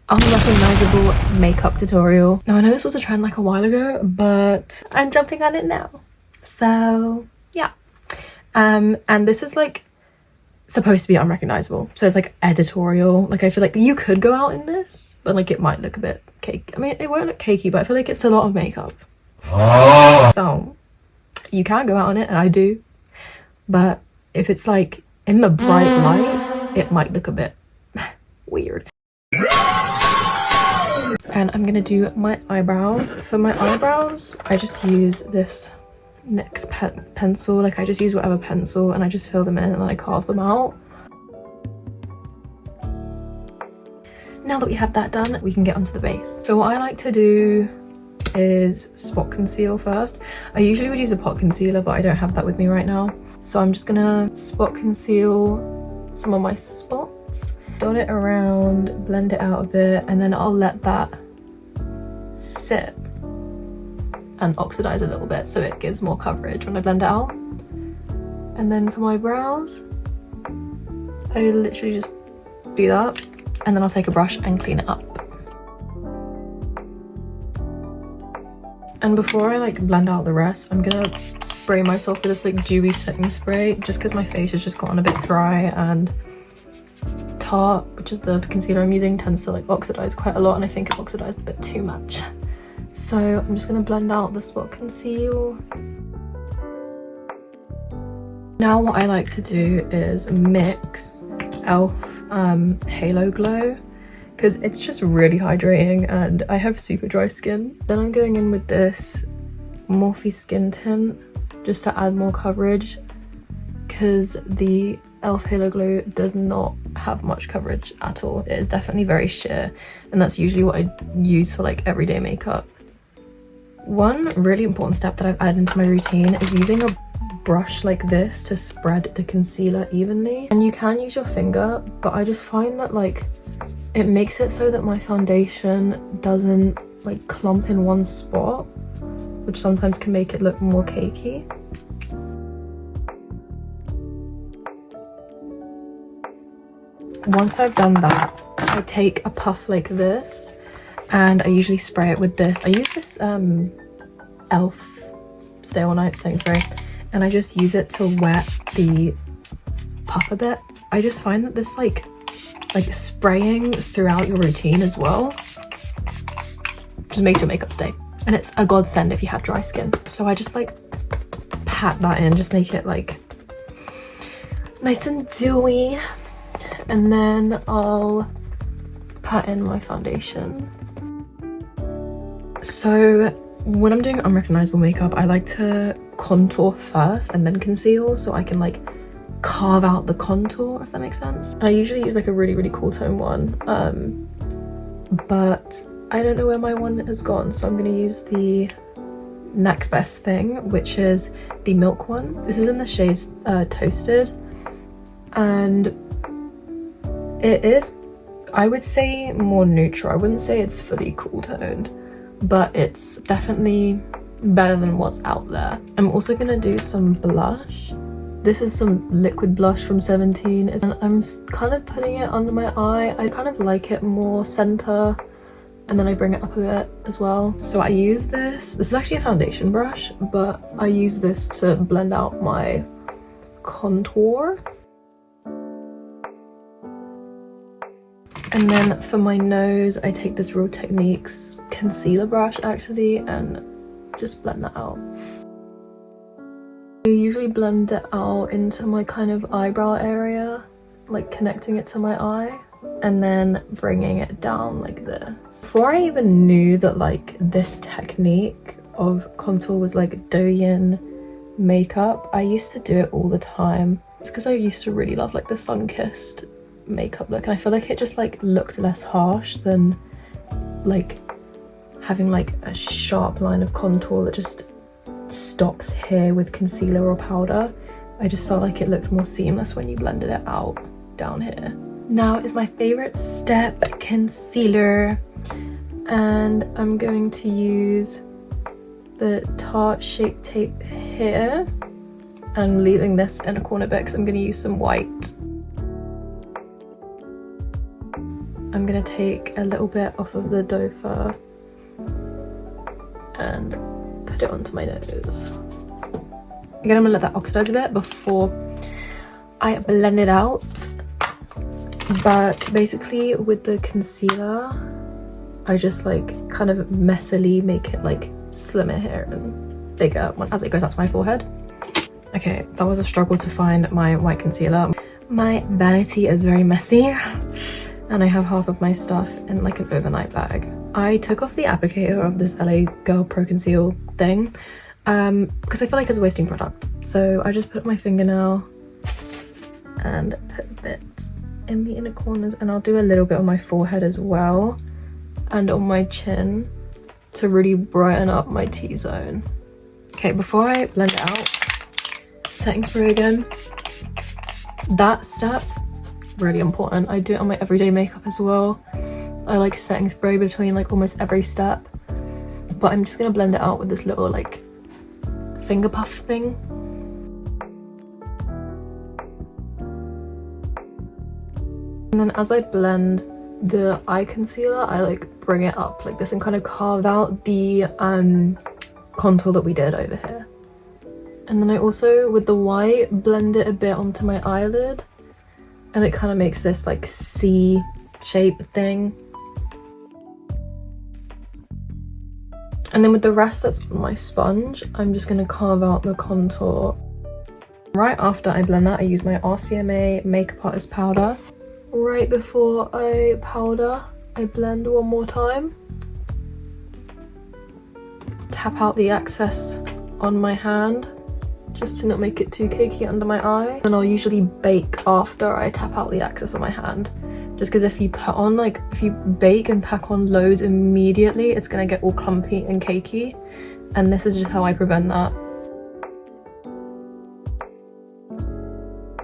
unrecognizable makeup tutorial. Now I know this was a trend like a while ago, but I'm jumping on it now. So yeah. And this is like supposed to be unrecognizable, so it's like editorial. Like I feel like you could go out in this, but like it might look a bit cake. I mean, it won't look cakey, but I feel like it's a lot of makeup. So you can go out on it, and I do, but if it's like in the bright light, it might look a bit weird. And I'm gonna do my eyebrows. For my eyebrows, I just use this NYX pencil. Like I just use whatever pencil and I just fill them in and then I carve them out. Now that we have that done, we can get onto the base. So what I like to do is spot conceal first. I usually would use a pot concealer, but I don't have that with me right now. So I'm just gonna spot conceal some of my spots, dot it around, blend it out a bit, and then I'll let that sit and oxidize a little bit so it gives more coverage when I blend it out. And then for my brows, I literally just do that, and then I'll take a brush and clean it up. And before I like blend out the rest, I'm gonna spray myself with this like dewy setting spray, just because my face has just gotten a bit dry, and Tarte, which is the concealer I'm using, tends to like oxidize quite a lot, and I think it oxidized a bit too much. So I'm just gonna blend out the spot conceal. Now what I like to do is mix e.l.f. Halo Glow, because it's just really hydrating and I have super dry skin. Then I'm going in with this Morphe Skin Tint just to add more coverage, because the e.l.f. Halo Glow does not have much coverage at all. It is definitely very sheer, and that's usually what I use for like everyday makeup. One really important step that I've added into my routine is using a brush like this to spread the concealer evenly. And you can use your finger, but I just find that like it makes it so that my foundation doesn't like clump in one spot, which sometimes can make it look more cakey. Once I've done that, I take a puff like this, and I usually spray it with this. I use this e.l.f. Stay All Night setting spray, and I just use it to wet the puff a bit. I just find that this like spraying throughout your routine as well just makes your makeup stay, and it's a godsend if you have dry skin. So I just like pat that in, just make it like nice and dewy, and then I'll pat in my foundation. So when I'm doing unrecognizable makeup, I like to contour first and then conceal, so I can like carve out the contour, if that makes sense. And I usually use like a really cool tone one, but I don't know where my one has gone, so I'm gonna use the next best thing, which is the Milk one. This is in the shade Toasted, and it is, I would say, more neutral. I wouldn't say it's fully cool toned, but it's definitely better than what's out there. I'm also gonna do some blush. This is some liquid blush from 17, and I'm kind of putting it under my eye. I kind of like it more center, and then I bring it up a bit as well. So I use this is actually a foundation brush, but I use this to blend out my contour. And then for my nose, I take this Real Techniques concealer brush actually, and just blend that out. I usually blend it out into my kind of eyebrow area, like connecting it to my eye, and then bringing it down like this. Before I even knew that like this technique of contour was like Douyin makeup, I used to do it all the time. It's because I used to really love like the sun-kissed makeup look, and I feel like it just like looked less harsh than like having like a sharp line of contour that just stops here with concealer or powder. I just felt like it looked more seamless when you blended it out down here. Now is my favorite step, concealer, and I'm going to use the Tarte Shape Tape here. I'm leaving this in a corner bit because I'm going to use some white. I'm gonna take a little bit off of the doe fur and put it onto my nose. Again, I'm gonna let that oxidize a bit before I blend it out. But basically with the concealer, I just like kind of messily make it like slimmer here and bigger as it goes out to my forehead. Okay, that was a struggle to find my white concealer. My vanity is very messy and I have half of my stuff in like an overnight bag. I took off the applicator of this LA Girl Pro Conceal thing because I feel like it's wasting product. So I just put my fingernail and put a bit in the inner corners, and I'll do a little bit on my forehead as well and on my chin to really brighten up my T-zone. Okay, before I blend it out, setting spray again. That step, really important. I do it on my everyday makeup as well. I like setting spray between like almost every step, but I'm just gonna blend it out with this little like finger puff thing. And then as I blend the eye concealer, I like bring it up like this and kind of carve out the contour that we did over here. And then I also, with the white, blend it a bit onto my eyelid, and it kind of makes this like C shape thing. And then with the rest that's on my sponge, I'm just gonna carve out the contour. Right after I blend that, I use my RCMA Makeup Artist powder. Right before I powder, I blend one more time. Tap out the excess on my hand, just to not make it too cakey under my eye. And I'll usually bake after I tap out the excess on my hand. Just because if you put on like, if you bake and pack on loads immediately, it's gonna get all clumpy and cakey. And this is just how I prevent that.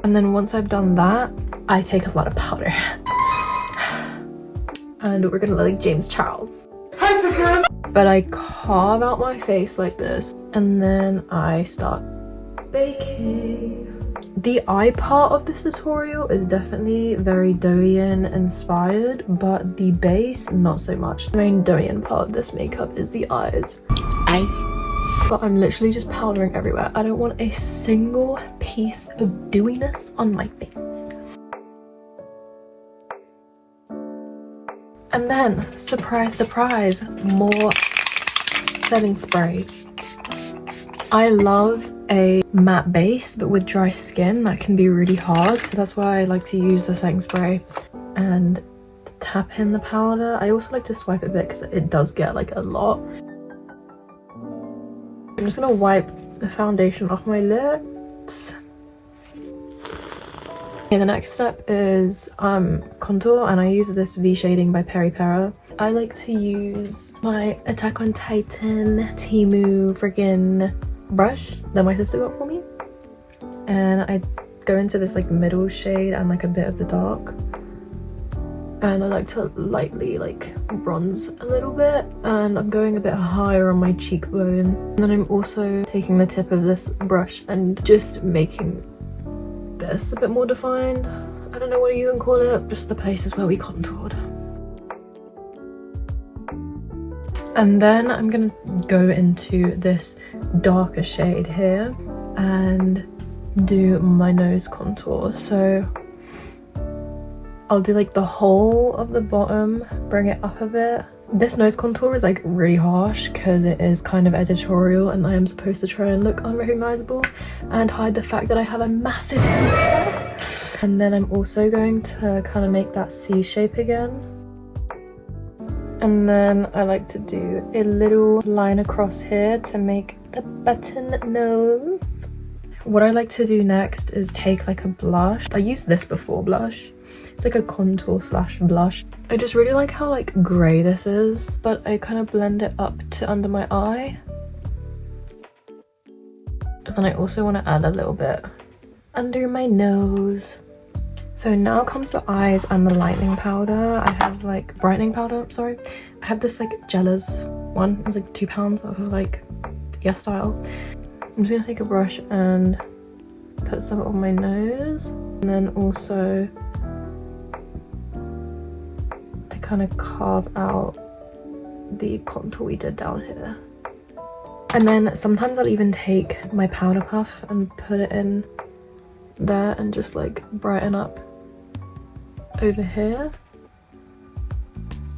And then once I've done that, I take a lot of powder. And we're gonna look like James Charles. Hi sisters! But I carve out my face like this, and then I start baking. The eye part of this tutorial is definitely very Douyin inspired, but the base, not so much. The main Douyin part of this makeup is the eyes. Eyes. But I'm literally just powdering everywhere. I don't want a single piece of dewiness on my face. And then, surprise, surprise, more setting spray. I love a matte base, but with dry skin that can be really hard, so that's why I like to use the setting spray and tap in the powder. I also like to swipe a bit because it does get like a lot. I'm just gonna wipe the foundation off my lips. Okay, the next step is contour, and I use this V shading by Peri Pera. I like to use my Attack on Titan Temu friggin' brush that my sister got for me, and I go into this like middle shade and like a bit of the dark, and I like to lightly like bronze a little bit, and I'm going a bit higher on my cheekbone. And then I'm also taking the tip of this brush and just making this a bit more defined. I don't know what you can call it, just the places where we contoured. And then I'm gonna go into this darker shade here and do my nose contour. So I'll do like the whole of the bottom, bring it up a bit. This nose contour is like really harsh because it is kind of editorial, and I am supposed to try and look unrecognizable and hide the fact that I have a massive head. And then I'm also going to kind of make that C shape again. And then I like to do a little line across here to make the button nose. What I like to do next is take like a blush. I used this before blush. It's like a contour slash blush. I just really like how like grey this is, but I kind of blend it up to under my eye. And then I also want to add a little bit under my nose. So now comes the eyes and the lightening powder. I have like brightening powder, sorry. I have this like Jealous one. It was like £2 off of like Yes Style. I'm just gonna take a brush and put some on my nose, and then also kind of carve out the contour we did down here. And then sometimes I'll even take my powder puff and put it in there and just like brighten up over here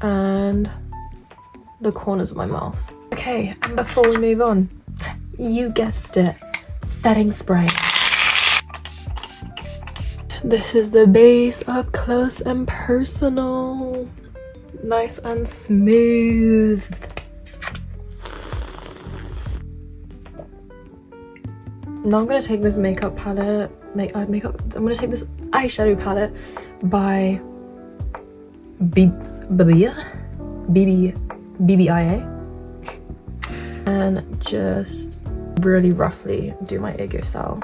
and the corners of my mouth. Okay, and before we move on, you guessed it, setting spray. This is the base up close and personal. Nice and smooth. Now I'm gonna take this makeup palette, I'm gonna take this eyeshadow palette by BBIA and just really roughly do my Ego style.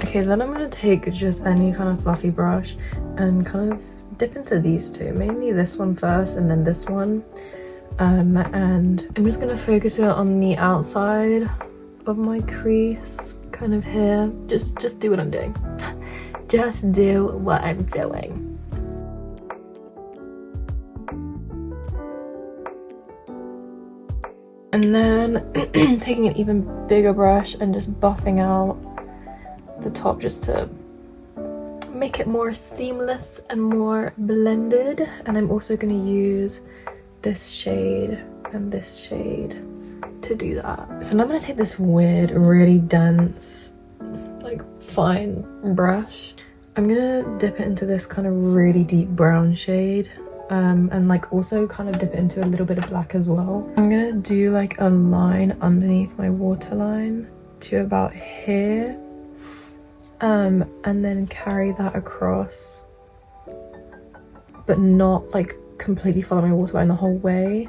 Okay, then I'm gonna take just any kind of fluffy brush and kind of dip into these two, mainly this one first and then this one. And I'm just gonna focus it on the outside of my crease, kind of here. Just do what I'm doing. Just do what I'm doing. And then taking an even bigger brush and just buffing out the top just to make it more seamless and more blended. And I'm also going to use this shade and this shade to do that. So now I'm going to take this weird, really dense, like fine brush. I'm going to dip it into this kind of really deep brown shade. And like also kind of dip it into a little bit of black as well. I'm gonna do like a line underneath my waterline to about here, and then carry that across, but not like completely follow my waterline the whole way,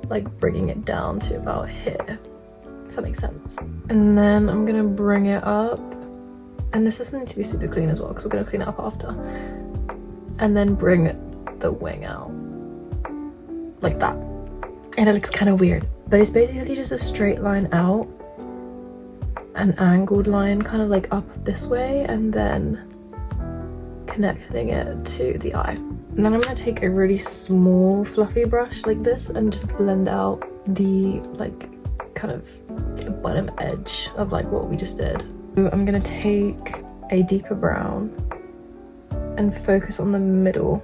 like bringing it down to about here, if that makes sense. And then I'm gonna bring it up, and this doesn't need to be super clean as well because we're gonna clean it up after, and then bring the wing out like that. And it looks kind of weird, but it's basically just a straight line out, an angled line kind of like up this way, and then connecting it to the eye. And then I'm going to take a really small fluffy brush like this and just blend out the like kind of bottom edge of like what we just did. I'm going to take a deeper brown and focus on the middle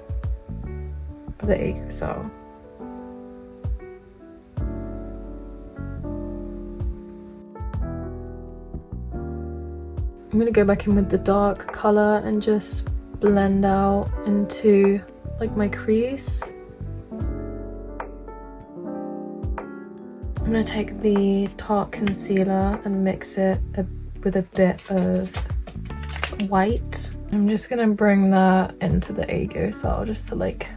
of the Ego style. I'm going to go back in with the dark colour and just blend out into like my crease. I'm going to take the Tarte concealer and mix it with a bit of white. I'm just going to bring that into the Ego style just to like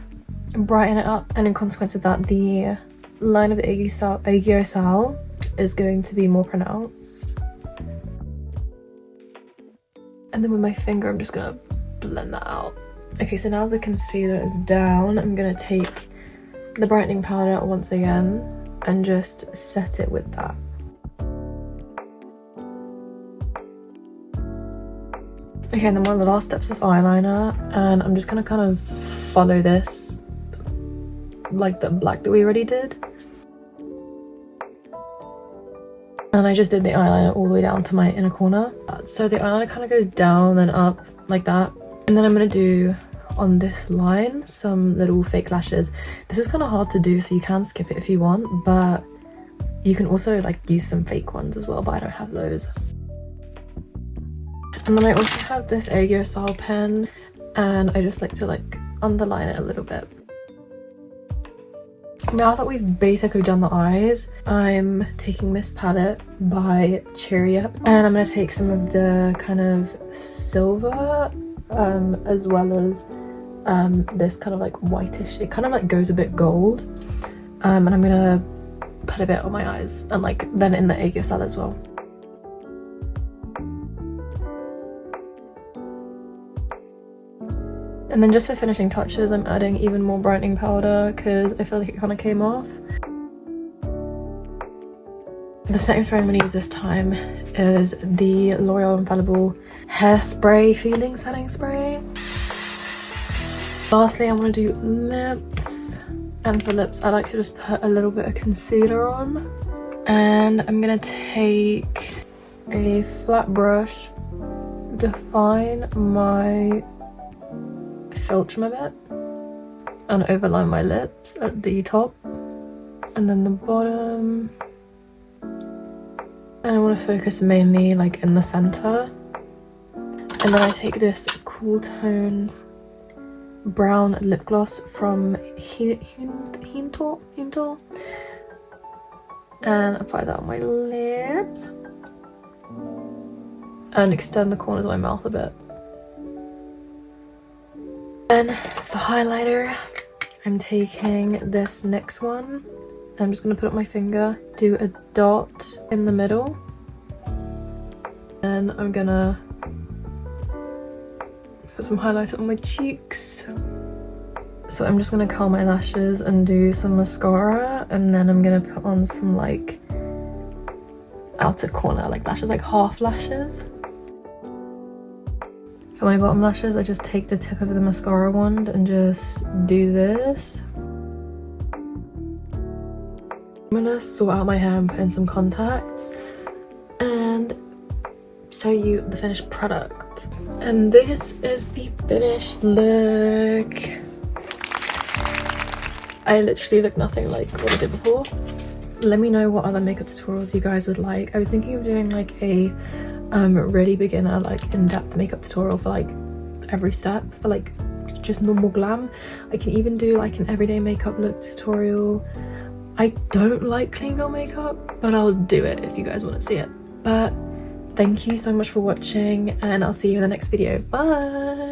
brighten it up, and in consequence of that the line of the Ego style is going to be more pronounced. And then with my finger I'm just gonna blend that out. Okay, so now the concealer is down, I'm gonna take the brightening powder once again and just set it with that. Okay, and then one of the last steps is eyeliner, and I'm just gonna kind of follow this like the black that we already did. And I just did the eyeliner all the way down to my inner corner. So the eyeliner kind of goes down and up like that. And then I'm gonna do on this line some little fake lashes. This is kind of hard to do, so you can skip it if you want, but you can also like use some fake ones as well, but I don't have those. And then I also have this Ego style pen, and I just like to like underline it a little bit. Now that we've basically done the eyes, I'm taking this palette by Cheery Up, and I'm going to take some of the kind of silver as well as this kind of like whitish, it kind of like goes a bit gold, and I'm going to put a bit on my eyes and like then in the Ego style as well. And then just for finishing touches, I'm adding even more brightening powder because I feel like it kind of came off. The setting spray I'm going to use this time is the L'Oreal Infallible Hairspray Feeling Setting Spray. Lastly, I'm gonna do lips. And for lips, I like to just put a little bit of concealer on. And I'm gonna take a flat brush, define my filter a bit, and overline my lips at the top and then the bottom. And I want to focus mainly like in the center. And then I take this cool tone brown lip gloss from Yunior and apply that on my lips and extend the corners of my mouth a bit. Then for highlighter, I'm taking this NYX one. I'm just gonna put up my finger, do a dot in the middle, and I'm gonna put some highlighter on my cheeks. So I'm just gonna curl my lashes and do some mascara, and then I'm gonna put on some like outer corner like lashes, like half lashes. For my bottom lashes, I just take the tip of the mascara wand and just do this. I'm gonna sort out my hair and put in some contacts and show you the finished product. And this is the finished look. I literally look nothing like what I did before. Let me know what other makeup tutorials you guys would like. I was thinking of doing like a really beginner, like in-depth makeup tutorial for like every step for like just normal glam. I can even do like an everyday makeup look tutorial. I don't like clean girl makeup, but I'll do it if you guys want to see it. But thank you so much for watching, and I'll see you in the next video. Bye!